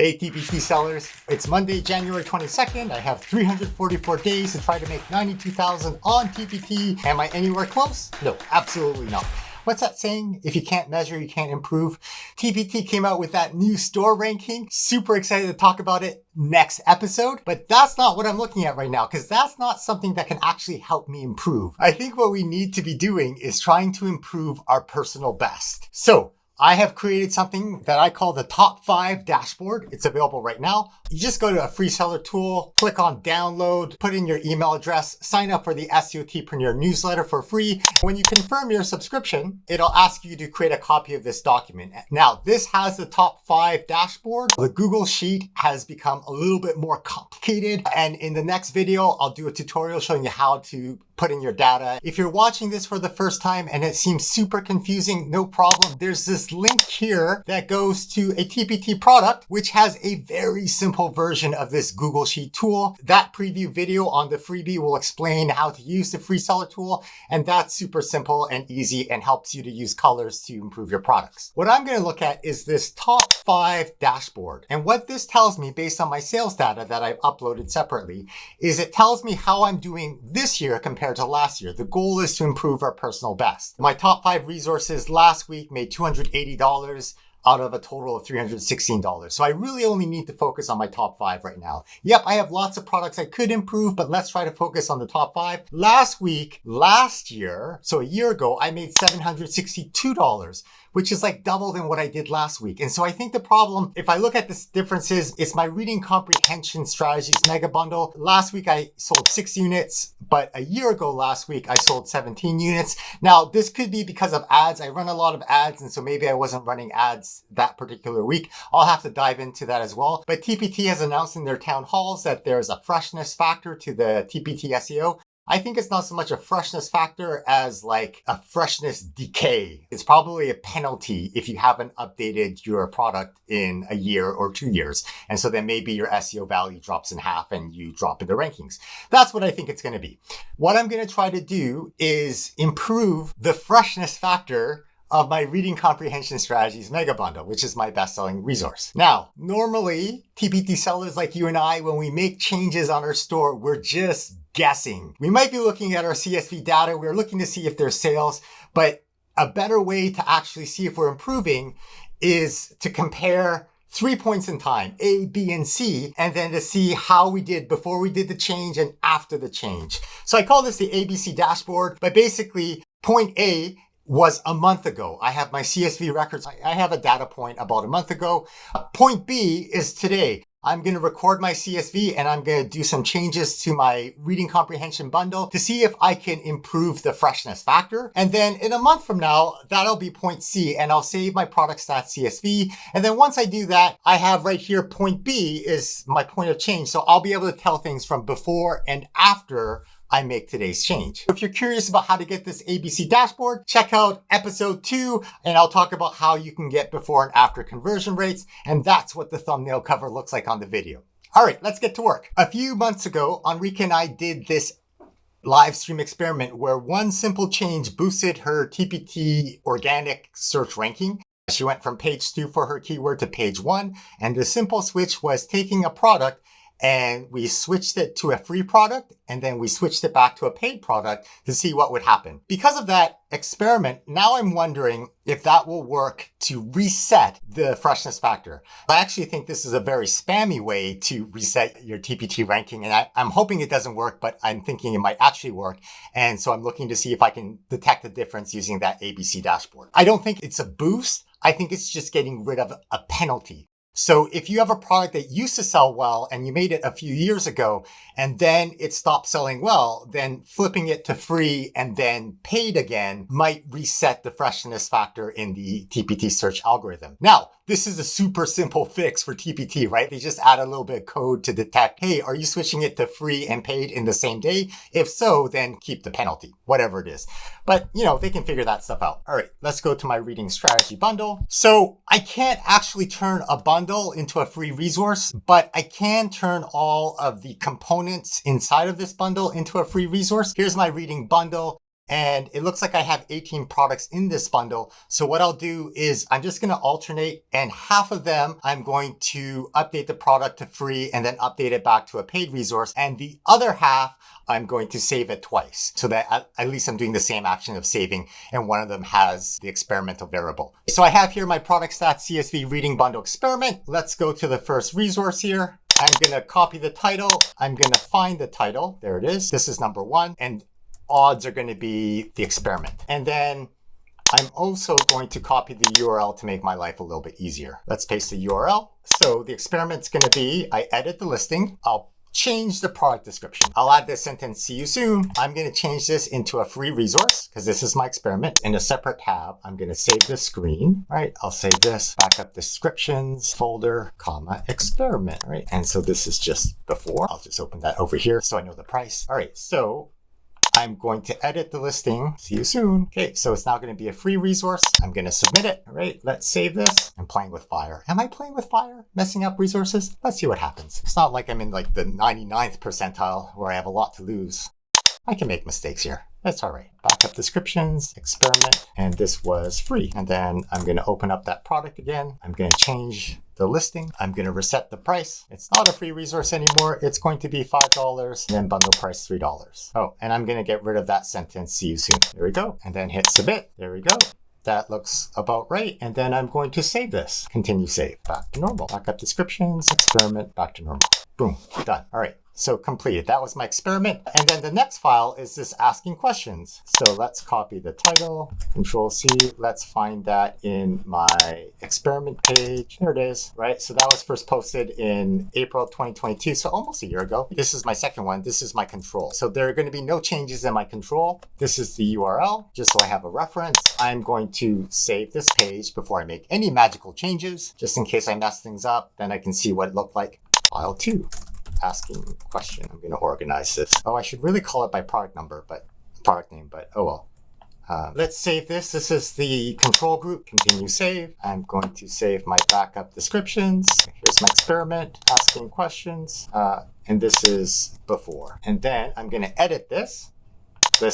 Hey TPT sellers, it's Monday, January 22nd. I have 344 days to try to make 92,000 on TPT. Am I anywhere close? No, absolutely not. What's that saying? If you can't measure, you can't improve. TPT came out with that new store ranking. Super excited to talk about it next episode, but that's not what I'm looking at right now because that's not something that can actually help me improve. I think what we need to be doing is trying to improve our personal best. So I have created something that I call the top 5 dashboard. It's available right now. You just go to a free seller tool, click on download, put in your email address, sign up for the SEOTpreneur newsletter for free. When you confirm your subscription, it'll ask you to create a copy of this document. Now, this has the top 5 dashboard. The Google Sheet has become a little bit more complicated. And in the next video, I'll do a tutorial showing you how to put in your data. If you're watching this for the first time and it seems super confusing, no problem. There's this link here that goes to a TPT product, which has a very simple version of this Google Sheet tool. That preview video on the freebie will explain how to use the free seller tool. And that's super simple and easy and helps you to use colors to improve your products. What I'm going to look at is this top 5 dashboard. And what this tells me based on my sales data that I've uploaded separately is it tells me how I'm doing this year compared to last year. The goal is to improve our personal best. My top 5 resources last week made $280 out of a total of $316. So I really only need to focus on my top 5 right now. Yep, I have lots of products I could improve, but let's try to focus on the top 5. Last year, so a year ago, I made $762, which is like double than what I did last week. And so I think the problem, if I look at the differences, it's my reading comprehension strategies mega bundle. Last week I sold 6 units, but a year ago last week I sold 17 units. Now this could be because of ads. I run a lot of ads, and so maybe I wasn't running ads that particular week. I'll have to dive into that as well. But TPT has announced in their town halls that there's a freshness factor to the TPT SEO. I think it's not so much a freshness factor as like a freshness decay. It's probably a penalty if you haven't updated your product in a year or 2 years. And so then maybe your SEO value drops in half and you drop in the rankings. That's what I think it's going to be. What I'm going to try to do is improve the freshness factor of my reading comprehension strategies mega bundle, which is my best-selling resource. Now, normally TPT sellers like you and I, when we make changes on our store, we're just guessing. We might be looking at our CSV data. We're looking to see if there's sales, but a better way to actually see if we're improving is to compare 3 points in time, A, B, and C, and then to see how we did before we did the change and after the change. So I call this the ABC dashboard, but basically point A was a month ago. I have my CSV records. I have a data point about a month ago. Point B is today. I'm going to record my CSV and I'm going to do some changes to my reading comprehension bundle to see if I can improve the freshness factor. And then in a month from now, that'll be point C, and I'll save my product stats CSV. And then once I do that, I have right here point B is my point of change. So I'll be able to tell things from before and after I make today's change. If you're curious about how to get this ABC dashboard, check out episode 2, and I'll talk about how you can get before and after conversion rates. And that's what the thumbnail cover looks like on the video. All right, let's get to work. A few months ago, Enrique and I did this live stream experiment where one simple change boosted her TPT organic search ranking. She went from page 2 for her keyword to page 1. And the simple switch was taking a product and we switched it to a free product, and then we switched it back to a paid product to see what would happen. Because of that experiment, now I'm wondering if that will work to reset the freshness factor. I actually think this is a very spammy way to reset your TPT ranking, and I'm hoping it doesn't work, but I'm thinking it might actually work. And so I'm looking to see if I can detect the difference using that ABC dashboard. I don't think it's a boost. I think it's just getting rid of a penalty. So if you have a product that used to sell well and you made it a few years ago and then it stopped selling well, then flipping it to free and then paid again might reset the freshness factor in the TPT search algorithm. Now, this is a super simple fix for TPT, right? They just add a little bit of code to detect, hey, are you switching it to free and paid in the same day? If so, then keep the penalty, whatever it is. But, they can figure that stuff out. All right, let's go to my reading strategy bundle. So I can't actually turn a bundle into a free resource, but I can turn all of the components inside of this bundle into a free resource. Here's my reading bundle. And it looks like I have 18 products in this bundle. So what I'll do is I'm just going to alternate, and half of them I'm going to update the product to free and then update it back to a paid resource. And the other half, I'm going to save it twice so that at least I'm doing the same action of saving, and one of them has the experimental variable. So I have here my product stats CSV reading bundle experiment. Let's go to the first resource here. I'm going to copy the title. I'm going to find the title. There it is. This is number 1. And odds are going to be the experiment. And then I'm also going to copy the URL to make my life a little bit easier. Let's paste the URL. So the experiment's going to be, I edit the listing. I'll change the product description. I'll add this sentence, see you soon. I'm going to change this into a free resource because this is my experiment. In a separate tab, I'm going to save this screen, right? I'll save this, backup descriptions, folder, comma, experiment, right? And so this is just before. I'll just open that over here so I know the price. All right, so I'm going to edit the listing. See you soon. Okay, so it's now going to be a free resource. I'm going to submit it. All right, let's save this. I'm playing with fire. Am I playing with fire? Messing up resources? Let's see what happens. It's not like I'm in like the 99th percentile where I have a lot to lose. I can make mistakes here. That's all right. Backup descriptions, experiment, and this was free. And then I'm going to open up that product again. I'm going to change the listing. I'm going to reset the price. It's not a free resource anymore. It's going to be $5, and then bundle price $3. Oh, and I'm going to get rid of that sentence, see you soon. There we go. And then hit submit. There we go. That looks about right. And then I'm going to save this. Continue save. Back to normal. Backup descriptions, experiment, back to normal. Boom, done. All right. So completed. That was my experiment. And then the next file is this asking questions. So let's copy the title, Control C. Let's find that in my experiment page. There it is, right? So that was first posted in April 2022. So almost a year ago. This is my second one. This is my control. So there are going to be no changes in my control. This is the URL, just so I have a reference. I'm going to save this page before I make any magical changes, just in case I mess things up. Then I can see what it looked like. File 2. Asking question. I'm going to organize this. Oh, I should really call it by product number, but product name, but oh well. Let's save this. This is the control group. Continue save. I'm going to save my backup descriptions. Here's my experiment, asking questions. And this is before. And then I'm going to edit this.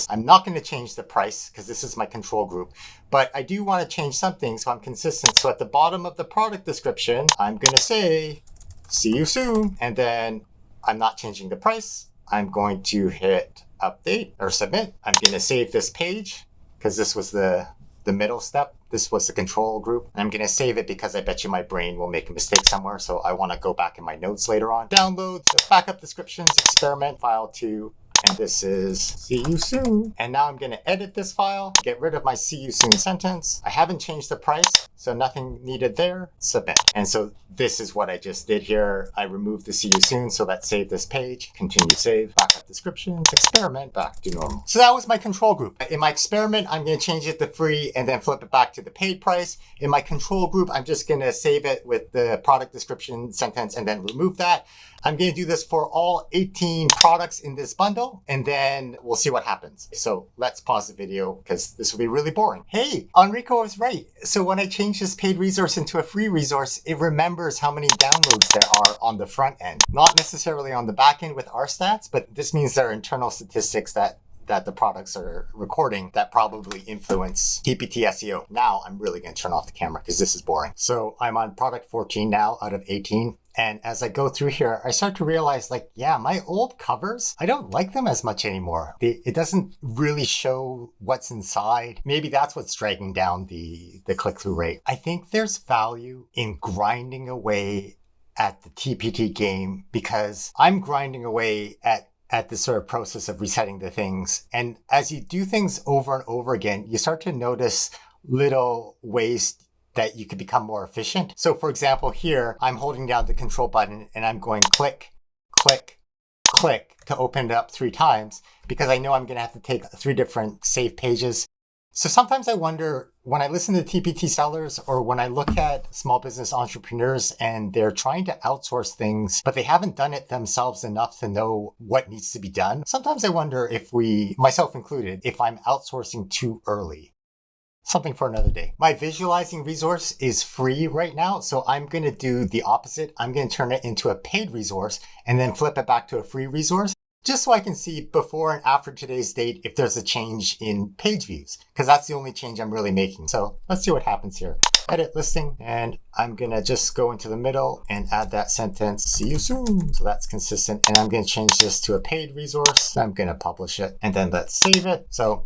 I'm not going to change the price because this is my control group, but I do want to change something so I'm consistent. So at the bottom of the product description, I'm going to say, see you soon. And then I'm not changing the price. I'm going to hit update or submit. I'm going to save this page because this was the middle step. This was the control group. I'm going to save it because I bet you my brain will make a mistake somewhere. So I want to go back in my notes later on. Download the backup descriptions, experiment, file 2. And this is see you soon. And now I'm going to edit this file, get rid of my see you soon sentence. I haven't changed the price, so nothing needed there. Submit. And so this is what I just did here. I removed the see you soon, so let's save this page. Continue save. Backup descriptions, experiment, back to normal. So that was my control group. In my experiment, I'm going to change it to free and then flip it back to the paid price. In my control group, I'm just going to save it with the product description sentence and then remove that. I'm going to do this for all 18 products in this bundle, and then we'll see what happens. So let's pause the video because this will be really boring. Hey, Enrico was right. So when I change this paid resource into a free resource, it remembers how many downloads there are on the front end, not necessarily on the back end with our stats, but this means there are internal statistics that the products are recording that probably influence TPT SEO. Now I'm really going to turn off the camera because this is boring. So I'm on product 14 now out of 18. And as I go through here, I start to realize like, yeah, my old covers, I don't like them as much anymore. It doesn't really show what's inside. Maybe that's what's dragging down the click-through rate. I think there's value in grinding away at the TPT game because I'm grinding away at the sort of process of resetting the things. And as you do things over and over again, you start to notice little ways that you could become more efficient. So for example, here, I'm holding down the control button and I'm going click, click, click to open it up 3 times because I know I'm going to have to take 3 different save pages. So sometimes I wonder when I listen to TPT sellers or when I look at small business entrepreneurs and they're trying to outsource things, but they haven't done it themselves enough to know what needs to be done. Sometimes I wonder if we, myself included, if I'm outsourcing too early. Something for another day. My visualizing resource is free right now, so I'm going to do the opposite. I'm going to turn it into a paid resource and then flip it back to a free resource. just so I can see before and after today's date if there's a change in page views, because that's the only change I'm really making. So let's see what happens here. Edit listing, and I'm gonna just go into the middle and add that sentence, see you soon. So that's consistent, and I'm gonna change this to a paid resource. I'm gonna publish it, and then let's save it. So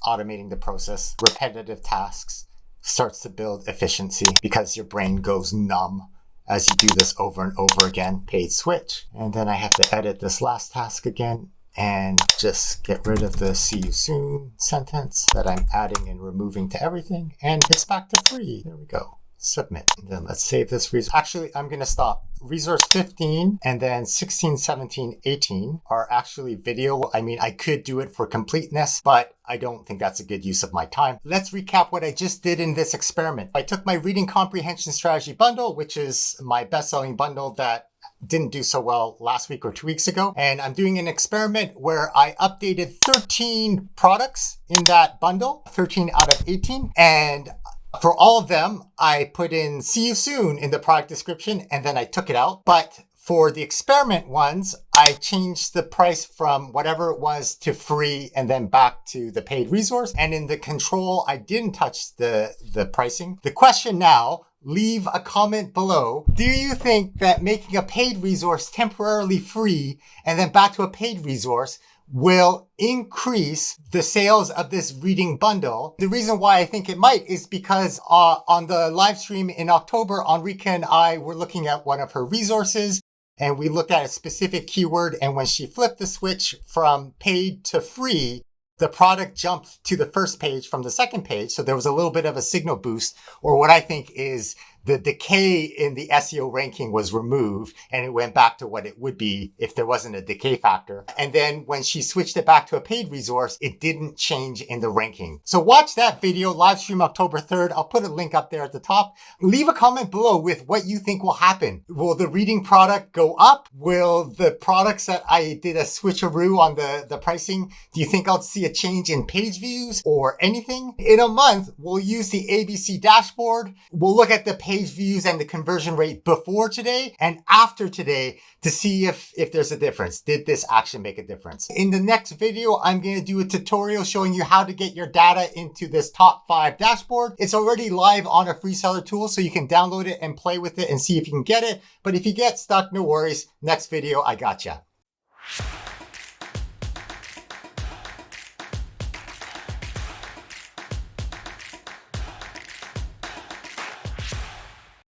automating the process, repetitive tasks starts to build efficiency because your brain goes numb as you do this over and over again. Paid switch. And then I have to edit this last task again and just get rid of the see you soon sentence that I'm adding and removing to everything. And it's back to free. There we go. Submit. And then let's save this resource. Actually, I'm going to stop. Resource 15 and then 16, 17, 18 are actually video. I mean, I could do it for completeness, but I don't think that's a good use of my time. Let's recap what I just did in this experiment. I took my reading comprehension strategy bundle, which is my best-selling bundle that didn't do so well last week or 2 weeks ago. And I'm doing an experiment where I updated 13 products in that bundle, 13 out of 18. And for all of them, I put in see you soon in the product description, and then I took it out. But for the experiment ones, I changed the price from whatever it was to free and then back to the paid resource. And in the control, I didn't touch the pricing. The question now, leave a comment below. Do you think that making a paid resource temporarily free and then back to a paid resource will increase the sales of this reading bundle? The reason why I think it might is because on the live stream in October, Enrica and I were looking at one of her resources, and we looked at a specific keyword, and when she flipped the switch from paid to free, the product jumped to the first page from the second page. So there was a little bit of a signal boost, or what I think is the decay in the SEO ranking was removed, and it went back to what it would be if there wasn't a decay factor. And then when she switched it back to a paid resource, it didn't change in the ranking. So watch that video, live stream October 3rd. I'll put a link up there at the top. Leave a comment below with what you think will happen. Will the reading product go up? Will the products that I did a switcheroo on the pricing, do you think I'll see a change in page views or anything? In a month, we'll use the ABC dashboard. We'll look at the page views and the conversion rate before today and after today to see if there's a difference. Did this action make a difference? In the next video, I'm going to do a tutorial showing you how to get your data into this top 5 dashboard. It's already live on a free seller tool, so you can download it and play with it and see if you can get it. But if you get stuck, no worries. Next video, I gotcha.